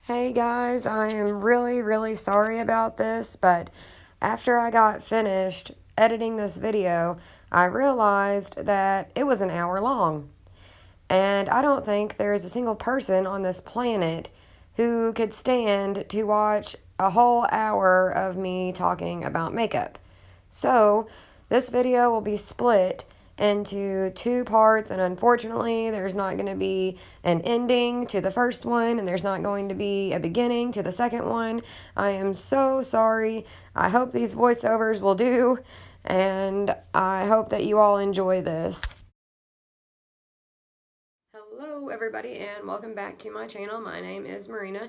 Hey guys, I am really sorry about this, but after I got finished editing this video, I realized that it was an hour long. And I don't think there's a single person on this planet who could stand to watch a whole hour of me talking about makeup. So, this video will be split into two parts, and unfortunately, there's not going to be an ending to the first one, and there's not going to be a beginning to the second one. I am so sorry. I hope these voiceovers will do, and I hope that you all enjoy this. Hello everybody and welcome back to my channel. My name is Marina.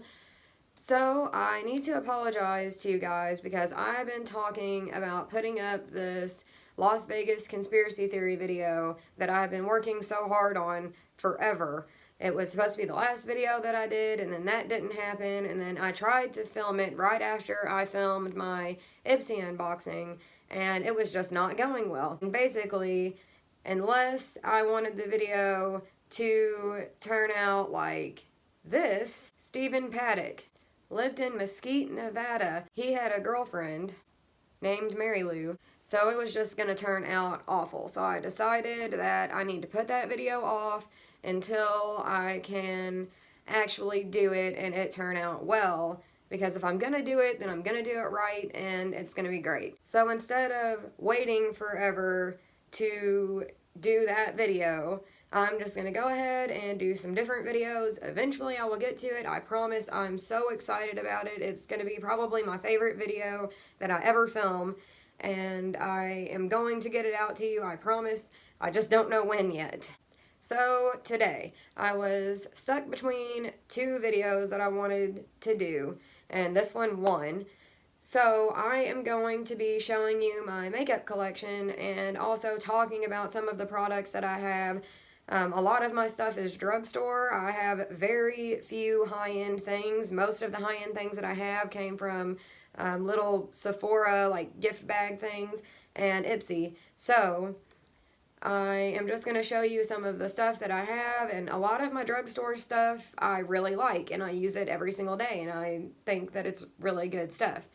So I need to apologize to you guys because I've been talking about putting up this Las Vegas conspiracy theory video that I've been working so hard on forever. It was supposed to be the last video that I did, and then that didn't happen, and then I tried to film it right after I filmed my Ipsy unboxing, and it was just not going well. And basically, unless I wanted the video to turn out like this, Stephen Paddock lived in Mesquite, Nevada. He had a girlfriend named Mary Lou, so it was just gonna turn out awful. So I decided that I need to put that video off until I can actually do it and it turn out well. Because if I'm gonna do it, then I'm gonna do it right and it's gonna be great. So instead of waiting forever to do that video, I'm just gonna go ahead and do some different videos. Eventually I will get to it, I promise. I'm so excited about it. It's gonna be probably my favorite video that I ever film, and I am going to get it out to you, I promise. I just don't know when yet. So today, I was stuck between two videos that I wanted to do, and this one won. So I am going to be showing you my makeup collection and also talking about some of the products that I have. A lot of my stuff is drugstore. I have very few high-end things. Most of the high-end things that I have came from little Sephora, like gift bag things, and Ipsy. So I am just going to show you some of the stuff that I have, and a lot of my drugstore stuff I really like, and I use it every single day, and I think that it's really good stuff.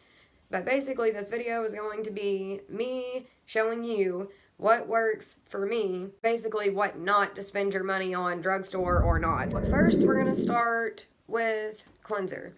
But basically, this video is going to be me showing you what works for me, basically what not to spend your money on, drugstore or not. But first, we're going to start with cleanser.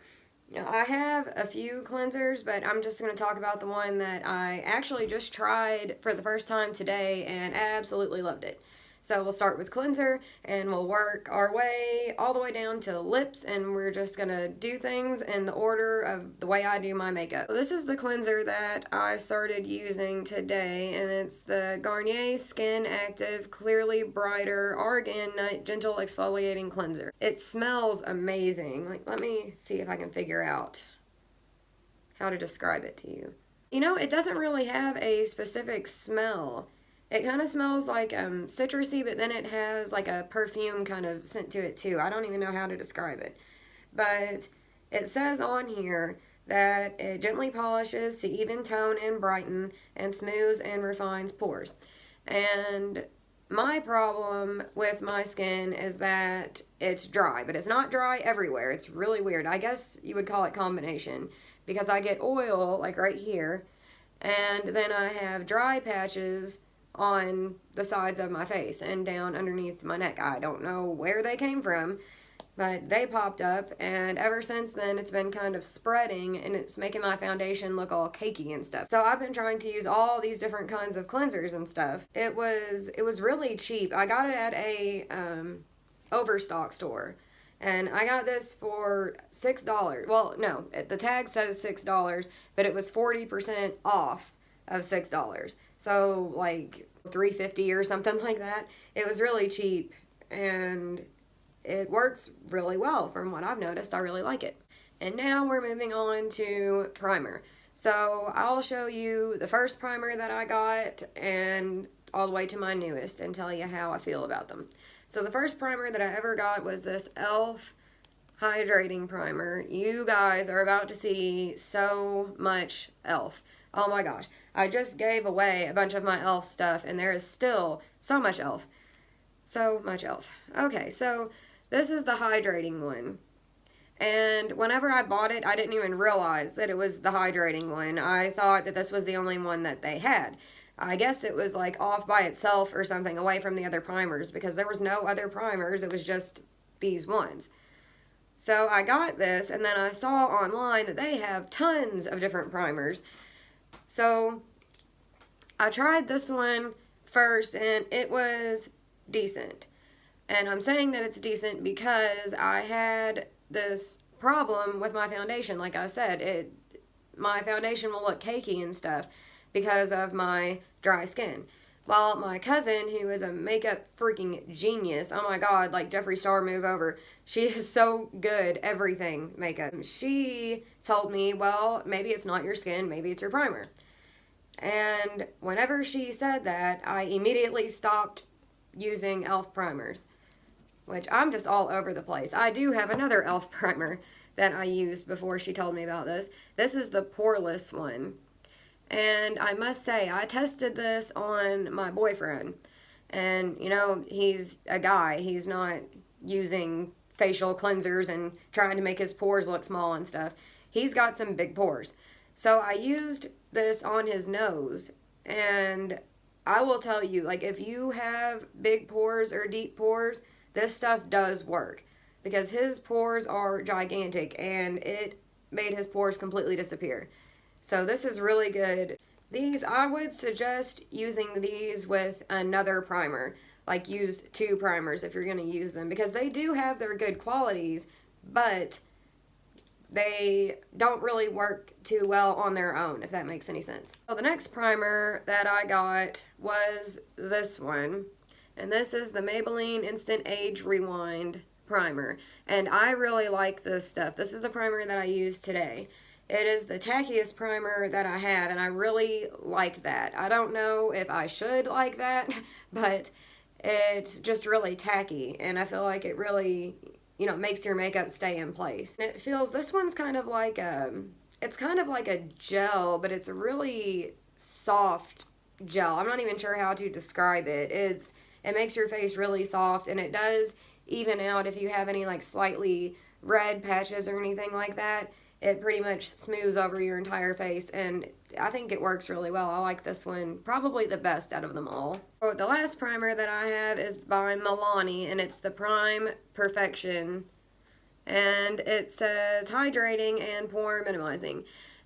Now, I have a few cleansers, but I'm just going to talk about the one that I actually just tried for the first time today and absolutely loved it. So we'll start with cleanser and we'll work our way all the way down to lips, and we're just gonna do things in the order of the way I do my makeup. So this is the cleanser that I started using today, and it's the Garnier Skin Active Clearly Brighter Argan Nut Gentle Exfoliating Cleanser. It smells amazing. Like, let me see if I can figure out how to describe it to you. You know, it doesn't really have a specific smell. It kind of smells like citrusy, but then it has like a perfume kind of scent to it too. I don't even know how to describe it. But it says on here that it gently polishes to even tone and brighten and smooths and refines pores. And my problem with my skin is that it's dry, but it's not dry everywhere. It's really weird. I guess you would call it combination, because I get oil like right here, and then I have dry patches on the sides of my face and down underneath my neck. I don't know where they came from, but they popped up, and ever since then it's been kind of spreading, and it's making my foundation look all cakey and stuff. So I've been trying to use all these different kinds of cleansers and stuff. It was really cheap. I got it at a Overstock store, and I got this for $6. Well, no, the tag says $6, but it was 40% off of $6. So like $3.50 or something like that. It was really cheap, and it works really well from what I've noticed. I really like it. And now we're moving on to primer. So I'll show you the first primer that I got and all the way to my newest and tell you how I feel about them. So the first primer that I ever got was this e.l.f. Hydrating Primer. You guys are about to see so much e.l.f. Oh my gosh. I just gave away a bunch of my e.l.f. stuff, and there is still so much e.l.f. So much e.l.f. Okay, so this is the hydrating one. And whenever I bought it, I didn't even realize that it was the hydrating one. I thought that this was the only one that they had. I guess it was like off by itself or something, away from the other primers, because there was no other primers. It was just these ones. So I got this, and then I saw online that they have tons of different primers. So I tried this one first, and it was decent. And I'm saying that it's decent because I had this problem with my foundation. Like I said, my foundation will look cakey and stuff because of my dry skin. Well, my cousin, who is a makeup freaking genius, oh my god, like Jeffree Star, move over. She is so good, everything makeup. She told me, well, maybe it's not your skin, maybe it's your primer. And whenever she said that, I immediately stopped using e.l.f. primers, which I'm just all over the place. I do have another e.l.f. primer that I used before she told me about this. This is the Poreless one. And I must say, I tested this on my boyfriend. And, you know, he's a guy. He's not using facial cleansers and trying to make his pores look small and stuff. He's got some big pores. So I used this on his nose. And I will tell you, like, if you have big pores or deep pores, this stuff does work. Because his pores are gigantic, and it made his pores completely disappear. So this is really good. These, I would suggest using these with another primer. Like, use 2 primers if you're going to use them. Because they do have their good qualities, but they don't really work too well on their own, if that makes any sense. So the next primer that I got was this one. And this is the Maybelline Instant Age Rewind primer. And I really like this stuff. This is the primer that I used today. It is the tackiest primer that I have, and I really like that. I don't know if I should like that, but it's just really tacky, and I feel like it really, you know, makes your makeup stay in place. And it feels, this one's kind of like it's kind of like a gel, but it's a really soft gel. I'm not even sure how to describe it. It makes your face really soft, and it does even out if you have any like slightly red patches or anything like that. It pretty much smooths over your entire face, and I think it works really well. I like this one probably the best out of them all. So the last primer that I have is by Milani, and it's the Prime Perfection. And it says hydrating and pore minimizing.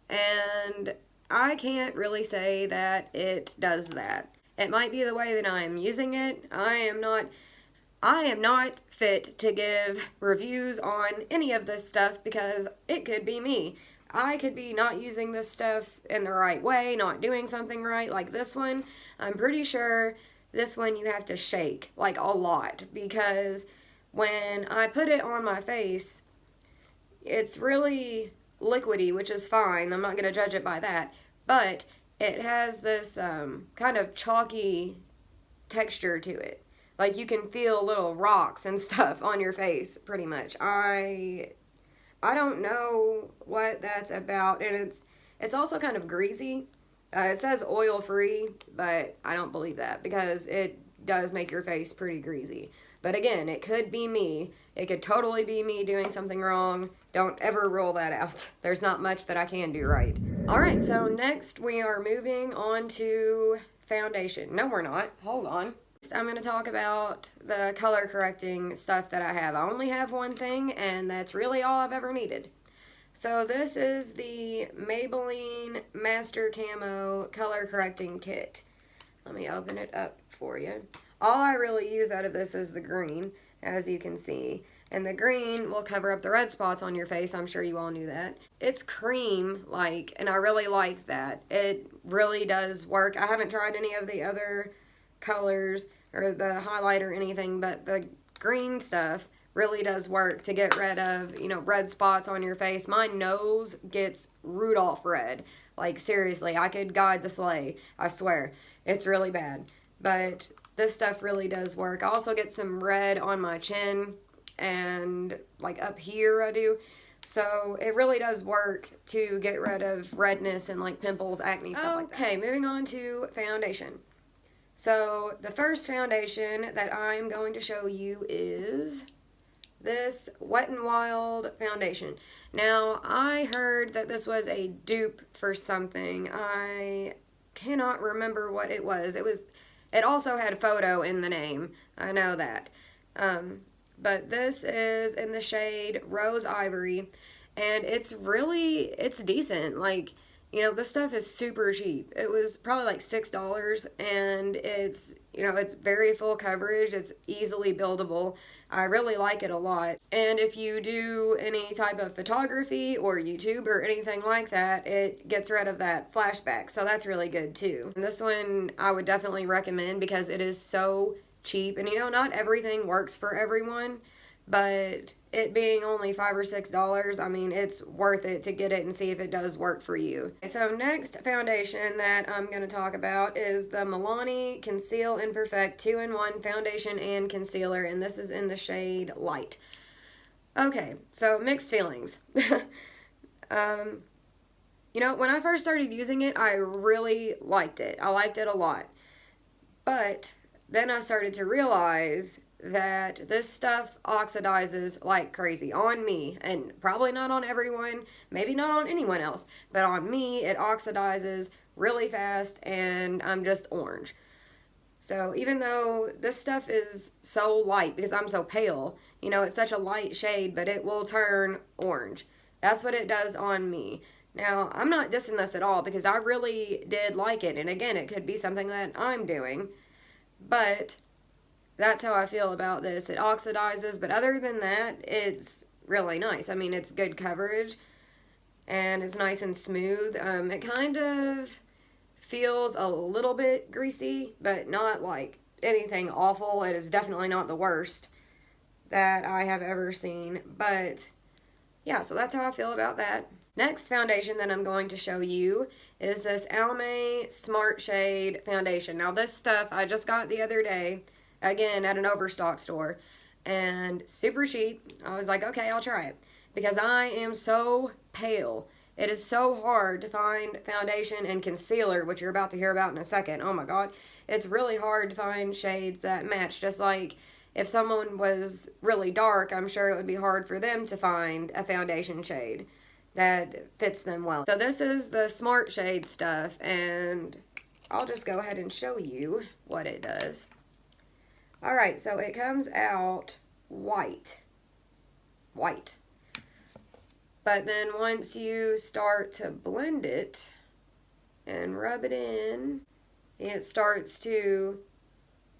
And I can't really say that it does that. It might be the way that I am using it. I am not fit to give reviews on any of this stuff because it could be me. I could be not using this stuff in the right way, not doing something right like this one. I'm pretty sure this one you have to shake like a lot because when I put it on my face, it's really liquidy, which is fine. I'm not going to judge it by that. But it has this kind of chalky texture to it. Like, you can feel little rocks and stuff on your face, pretty much. I don't know what that's about, and it's also kind of greasy. It says oil-free, but I don't believe that, because it does make your face pretty greasy. But again, it could be me. It could totally be me doing something wrong. Don't ever rule that out. There's not much that I can do right. Alright, so next we are moving on to foundation. No, we're not. Hold on. I'm going to talk about the color correcting stuff that I have. I only have one thing, and that's really all I've ever needed. So this is the Maybelline Master Camo Color Correcting Kit. Let me open it up for you. All I really use out of this is the green, as you can see. And the green will cover up the red spots on your face. I'm sure you all knew that. It's cream-like, and I really like that. It really does work. I haven't tried any of the other colors or the highlight or anything, but the green stuff really does work to get rid of, you know, red spots on your face. My nose gets Rudolph red. Like, seriously, I could guide the sleigh. I swear. It's really bad. But this stuff really does work. I also get some red on my chin and, like, up here I do. So it really does work to get rid of redness and, like, pimples, acne, stuff like that. Okay, moving on to foundation. So the first foundation that I'm going to show you is this Wet n Wild foundation. Now, I heard that this was a dupe for something. I cannot remember what it was. It also had a photo in the name. I know that. But this is in the shade Rose Ivory, and it's decent. Like, you know, this stuff is super cheap. It was probably like $6, and it's, you know, it's very full coverage. It's easily buildable. I really like it a lot. And if you do any type of photography or YouTube or anything like that, it gets rid of that flashback. So that's really good too. And this one I would definitely recommend because it is so cheap. And you know, not everything works for everyone, but it being only $5 or $6, I mean, it's worth it to get it and see if it does work for you. So next foundation that I'm going to talk about is the Milani Conceal and Perfect 2-in-1 Foundation and Concealer, and this is in the shade Light. Okay, so mixed feelings. You know, when I first started using it, I really liked it. I liked it a lot. But then I started to realize that this stuff oxidizes like crazy on me, and probably not on everyone, maybe not on anyone else, but on me it oxidizes really fast and I'm just orange. So even though this stuff is so light because I'm so pale, you know, it's such a light shade, but it will turn orange. That's what it does on me. Now, I'm not dissing this at all because I really did like it, and again, it could be something that I'm doing, but that's how I feel about this. It oxidizes, but other than that, it's really nice. I mean, it's good coverage, and it's nice and smooth. It kind of feels a little bit greasy, but not like anything awful. It is definitely not the worst that I have ever seen, but yeah, so that's how I feel about that. Next foundation that I'm going to show you is this Almay Smart Shade Foundation. Now, this stuff I just got the other day, again, at an Overstock store, and super cheap. I was like, okay, I'll try it, because I am so pale. It is so hard to find foundation and concealer, which you're about to hear about in a second. Oh my god, it's really hard to find shades that match. Just like if someone was really dark, I'm sure it would be hard for them to find a foundation shade that fits them well. So this is the Smart Shade stuff, and I'll just go ahead and show you what it does. Alright, so it comes out white. But then once you start to blend it and rub it in, it starts to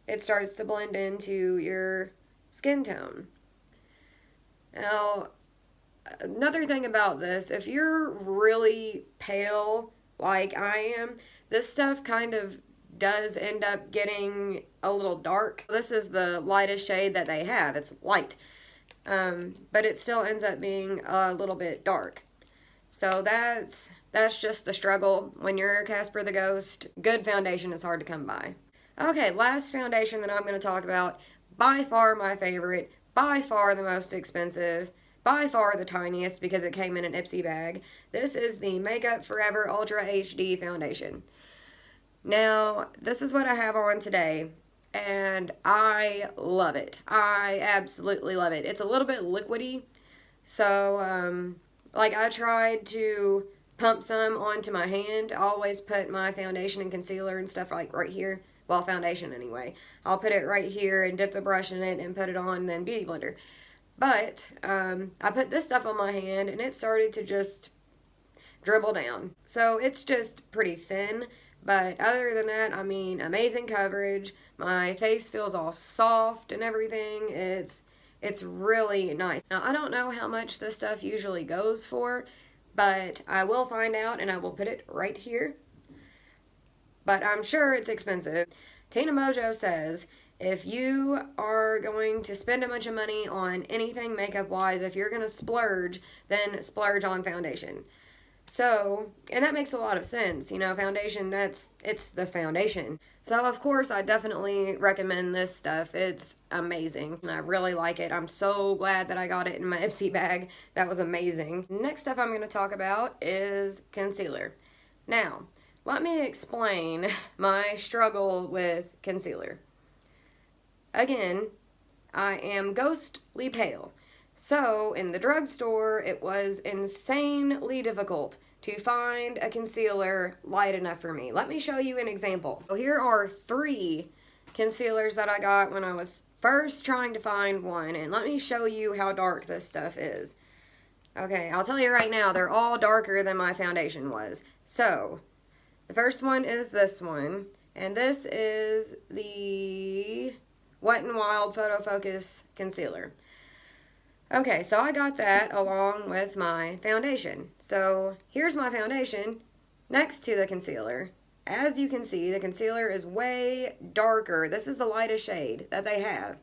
blend into your skin tone. Now, another thing about this, if you're really pale like I am, this stuff kind of does end up getting a little dark. This is the lightest shade that they have. It's light, but it still ends up being a little bit dark. So that's just the struggle when you're Casper the Ghost. Good foundation is hard to come by. Okay, last foundation that I'm going to talk about, by far my favorite, by far the most expensive, by far the tiniest because it came in an Ipsy bag. This is the Makeup Forever Ultra HD Foundation. Now, this is what I have on today, and I love it. I absolutely love it. It's a little bit liquidy, so, like, I tried to pump some onto my hand. I always put my foundation and concealer and stuff, like, right here. Well, foundation anyway. I'll put it right here and dip the brush in it and put it on, and then Beauty Blender. But, I put this stuff on my hand, and it started to just dribble down. So, it's just pretty thin. But other than that, I mean, amazing coverage. My face feels all soft and everything. It's really nice. Now, I don't know how much this stuff usually goes for, but I will find out and I will put it right here. But I'm sure it's expensive. Tina Mojo says, if you are going to spend a bunch of money on anything makeup-wise, if you're going to splurge, then splurge on foundation. So, and that makes a lot of sense, you know, foundation, it's the foundation. So, of course, I definitely recommend this stuff. It's amazing, and I really like it. I'm so glad that I got it in my Ipsy bag. That was amazing. Next stuff I'm going to talk about is concealer. Now, let me explain my struggle with concealer. Again, I am ghostly pale. So in the drugstore, it was insanely difficult to find a concealer light enough for me. Let me show you an example. So here are 3 concealers that I got when I was first trying to find one, and let me show you how dark this stuff is. Okay, I'll tell you right now, they're all darker than my foundation was. So, the first one is this one, and this is the Wet n Wild Photo Focus Concealer. Okay, so I got that along with my foundation. So here's my foundation next to the concealer. As you can see, the concealer is way darker. This is the lightest shade that they have.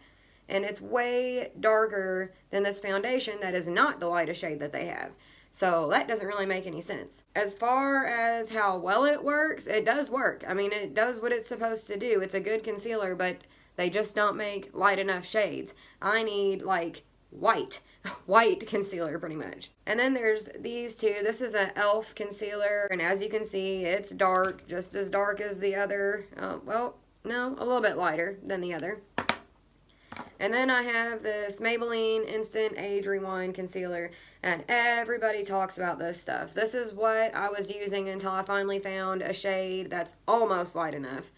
And it's way darker than this foundation that is not the lightest shade that they have. So that doesn't really make any sense. As far as how well it works, it does work. I mean, it does what it's supposed to do. It's a good concealer, but they just don't make light enough shades. I need like white concealer pretty much. And then there's these 2. This is an e.l.f. concealer, and as you can see, it's dark, just as dark as the other. Well, no, a little bit lighter than the other. And then I have this Maybelline Instant Age Rewind Concealer, and everybody talks about this stuff. This is what I was using until I finally found a shade that's almost light enough.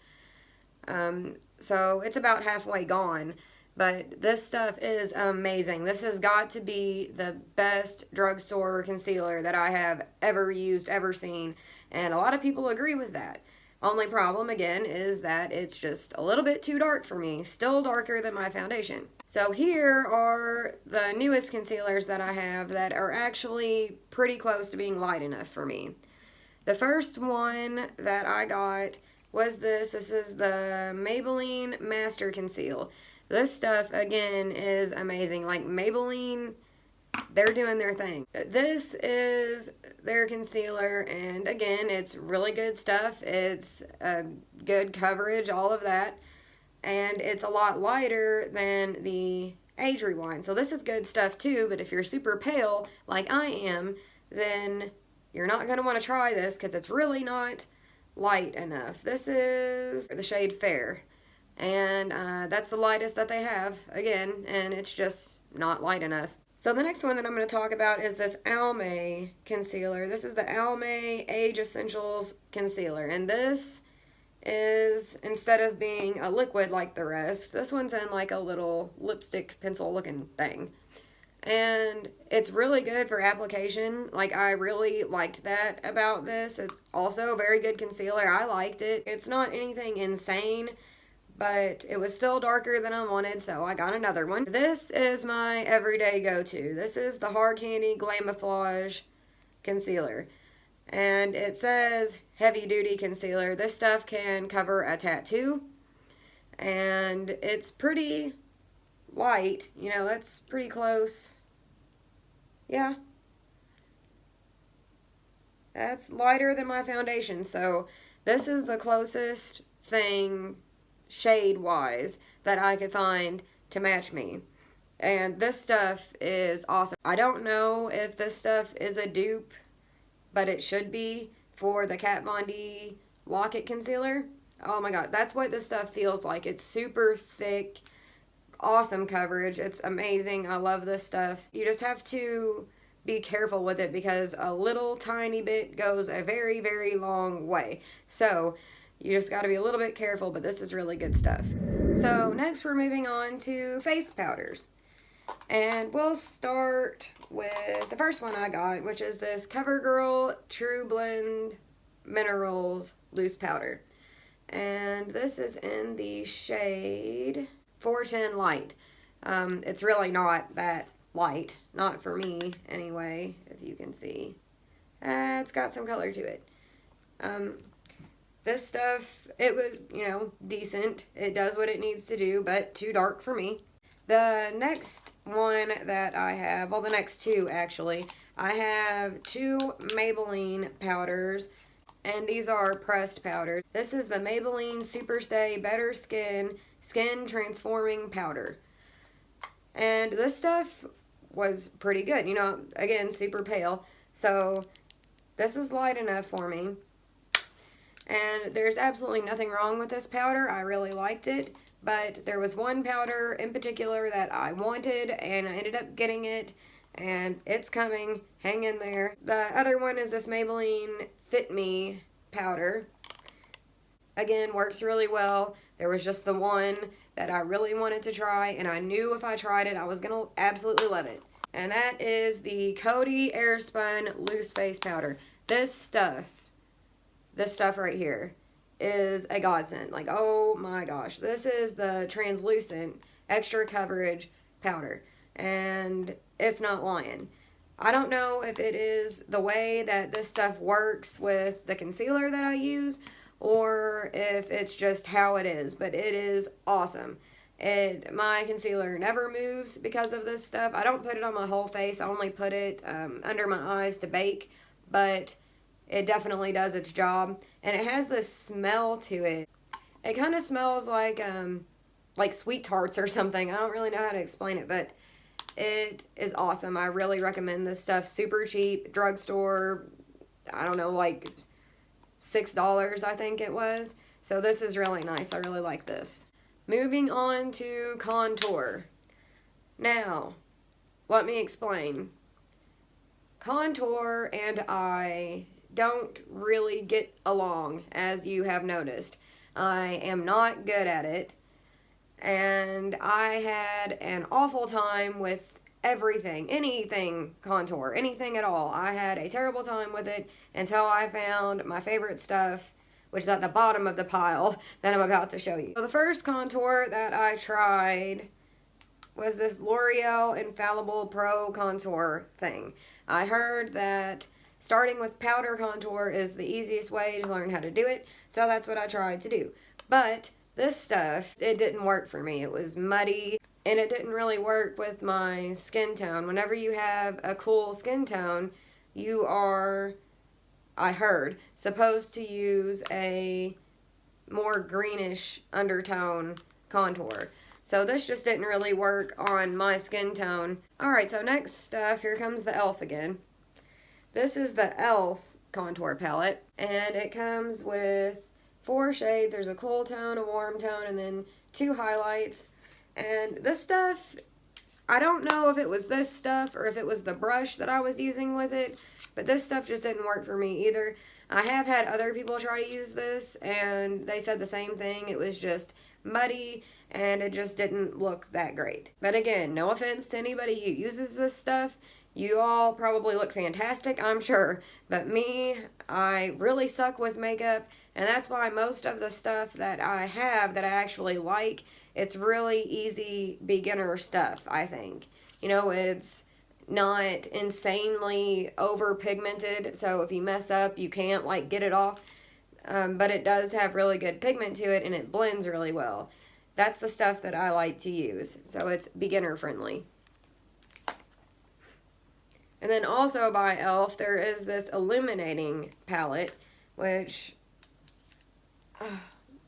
So it's about halfway gone, but this stuff is amazing. This has got to be the best drugstore concealer that I have ever used, ever seen, and a lot of people agree with that. Only problem, again, is that it's just a little bit too dark for me. Still darker than my foundation. So here are the newest concealers that I have that are actually pretty close to being light enough for me. The first one that I got was this. This is the Maybelline Master Conceal. This stuff, again, is amazing. Like, Maybelline, they're doing their thing. This is their concealer, and again, it's really good stuff. It's good coverage, all of that, and it's a lot lighter than the Age Rewind. So this is good stuff too, but if you're super pale like I am, then you're not going to want to try this because it's really not light enough. This is the shade Fair, and that's the lightest that they have, again, and it's just not light enough. So the next one that I'm going to talk about is this Almay concealer. This is the Almay Age Essentials Concealer. And this is, instead of being a liquid like the rest, this one's in like a little lipstick pencil looking thing. And it's really good for application. Like, I really liked that about this. It's also a very good concealer. I liked it. It's not anything insane, but it was still darker than I wanted, so I got another one. This is my everyday go-to. This is the Hard Candy Glamouflage Concealer. And it says heavy duty concealer. This stuff can cover a tattoo. And it's pretty light. You know, that's pretty close. Yeah. That's lighter than my foundation. So this is the closest thing shade-wise that I could find to match me. And this stuff is awesome. I don't know if this stuff is a dupe, but it should be for the Kat Von D Lock It Concealer. Oh my god, that's what this stuff feels like. It's super thick, awesome coverage. It's amazing. I love this stuff. You just have to be careful with it because a little tiny bit goes a very, very long way. So you just got to be a little bit careful, but this is really good stuff. So next we're moving on to face powders. And we'll start with the first one I got, which is this CoverGirl True Blend Minerals Loose Powder. And this is in the shade 410 Light. It's really not that light. Not for me, anyway, if you can see. It's got some color to it. This stuff, it was, you know, decent. It does what it needs to do, but too dark for me. The next one that I have, well, the next 2 actually, I have 2 Maybelline powders, and these are pressed powders. This is the Maybelline Superstay Better Skin Transforming Powder. And this stuff was pretty good. You know, again, super pale. So this is light enough for me. And there's absolutely nothing wrong with this powder. I really liked it. but there was one powder in particular that I wanted, and I ended up getting it, and it's coming. Hang in there. The other one is this Maybelline Fit Me powder. Again, works really well. There was just the one that I really wanted to try, and I knew if I tried it, I was going to absolutely love it. And that is the Coty Airspun Loose Face Powder. This stuff right here is a godsend. Like, oh my gosh. This is the translucent extra coverage powder, and it's not lying. I don't know if it is the way that this stuff works with the concealer that I use, or if it's just how it is, but it is awesome. My concealer never moves because of this stuff. I don't put it on my whole face. I only put it under my eyes to bake, but it definitely does its job. And it has this smell to it. It kind of smells like sweet tarts or something. I don't really know how to explain it, but it is awesome. I really recommend this stuff. Super cheap, drugstore, I don't know, like $6 I think it was. So this is really nice. I really like this. Moving on to contour. Now, let me explain. Contour and I don't really get along, as you have noticed. I am not good at it, and I had an awful time with anything contour, anything at all. I had a terrible time with it until I found my favorite stuff, which is at the bottom of the pile that I'm about to show you. So the first contour that I tried was this L'Oreal Infallible Pro Contour thing. I heard that starting with powder contour is the easiest way to learn how to do it, so that's what I tried to do. But this stuff, it didn't work for me. It was muddy, and it didn't really work with my skin tone. Whenever you have a cool skin tone, you are, I heard, supposed to use a more greenish undertone contour. So this just didn't really work on my skin tone. Alright, so next stuff, here comes the e.l.f. again. This is the e.l.f. contour palette, and it comes with 4 shades. There's a cool tone, a warm tone, and then 2 highlights. And this stuff, I don't know if it was this stuff or if it was the brush that I was using with it, but this stuff just didn't work for me either. I have had other people try to use this, and they said the same thing. It was just muddy, and it just didn't look that great. But again, no offense to anybody who uses this stuff. You all probably look fantastic, I'm sure. But me, I really suck with makeup, and that's why most of the stuff that I have that I actually like, it's really easy beginner stuff, I think. You know, it's not insanely over pigmented, so if you mess up, you can't like get it off. But it does have really good pigment to it, and it blends really well. That's the stuff that I like to use, so it's beginner friendly. And then also by e.l.f. there is this illuminating palette, which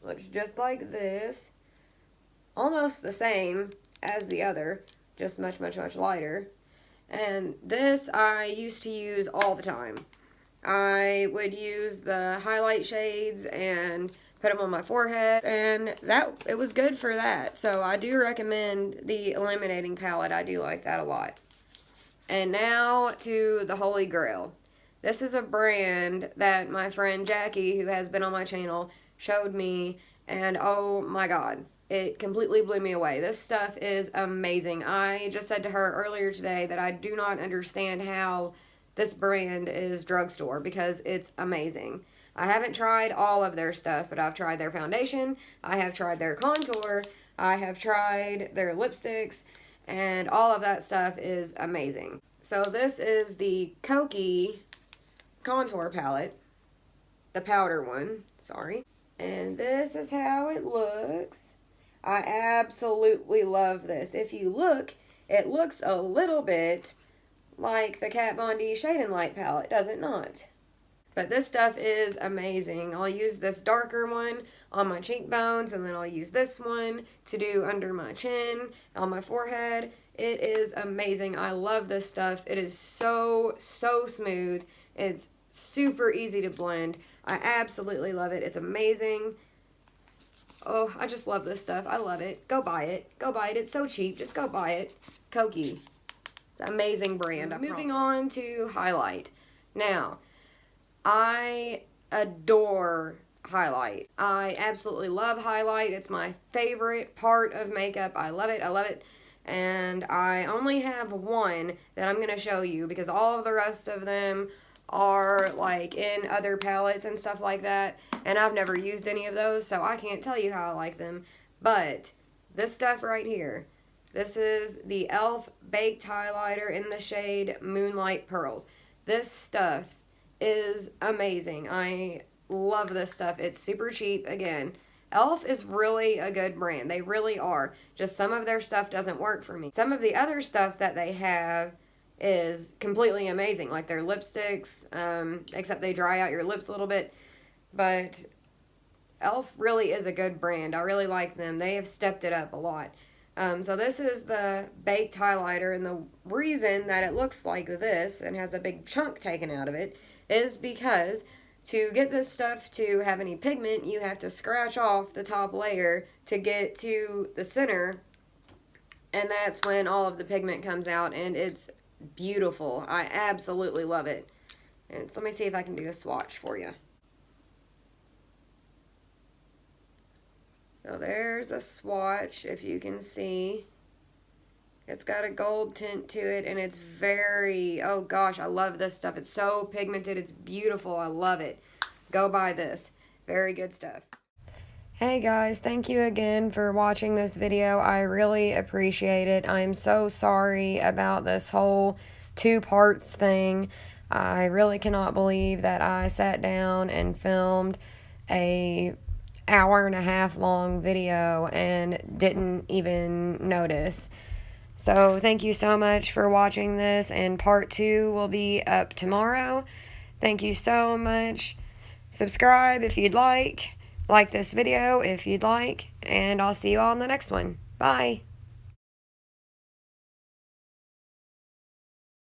looks just like this. Almost the same as the other, just much, much, much lighter. And this I used to use all the time. I would use the highlight shades and put them on my forehead, and it was good for that. So I do recommend the illuminating palette. I do like that a lot. And now to the Holy Grail. This is a brand that my friend Jackie, who has been on my channel, showed me, and oh my god, it completely blew me away. This stuff is amazing. I just said to her earlier today that I do not understand how this brand is drugstore, because it's amazing. I haven't tried all of their stuff, but I've tried their foundation, I have tried their contour, I have tried their lipsticks, and all of that stuff is amazing. So this is the Kokie contour palette, the powder one, sorry. And this is how it looks. I absolutely love this. If you look, it looks a little bit like the Kat Von D Shade and Light palette, does it not? But this stuff is amazing. I'll use this darker one on my cheekbones, and then I'll use this one to do under my chin, on my forehead. It is amazing. I love this stuff. It is so, so smooth. It's super easy to blend. I absolutely love it. It's amazing. Oh, I just love this stuff. I love it. Go buy it. Go buy it. It's so cheap. Just go buy it. Kokie. It's an amazing brand. Moving on to highlight. Now, I adore highlight. I absolutely love highlight. It's my favorite part of makeup. I love it. I love it. And I only have one that I'm going to show you because all of the rest of them are like in other palettes and stuff like that, and I've never used any of those, so I can't tell you how I like them. But this stuff right here, this is the e.l.f. Baked Highlighter in the shade Moonlight Pearls. This stuff is amazing. I love this stuff. It's super cheap. Again, e.l.f. is really a good brand. They really are. Just some of their stuff doesn't work for me. Some of the other stuff that they have is completely amazing, like their lipsticks, except they dry out your lips a little bit. But e.l.f. really is a good brand. I really like them. They have stepped it up a lot. So this is the baked highlighter, and the reason that it looks like this and has a big chunk taken out of it is because to get this stuff to have any pigment, you have to scratch off the top layer to get to the center, and that's when all of the pigment comes out, and it's beautiful. I absolutely love it. And so let me see if I can do a swatch for you. So there's a swatch, if you can see. It's got a gold tint to it, and it's very, oh gosh, I love this stuff. It's so pigmented. It's beautiful. I love it. Go buy this. Very good stuff. Hey guys, thank you again for watching this video. I really appreciate it. I'm so sorry about this whole 2 parts thing. I really cannot believe that I sat down and filmed a hour-and-a-half long video and didn't even notice. So thank you so much for watching this, and part 2 will be up tomorrow. Thank you so much. Subscribe if you'd like. Like this video if you'd like, and I'll see you all in the next one. Bye.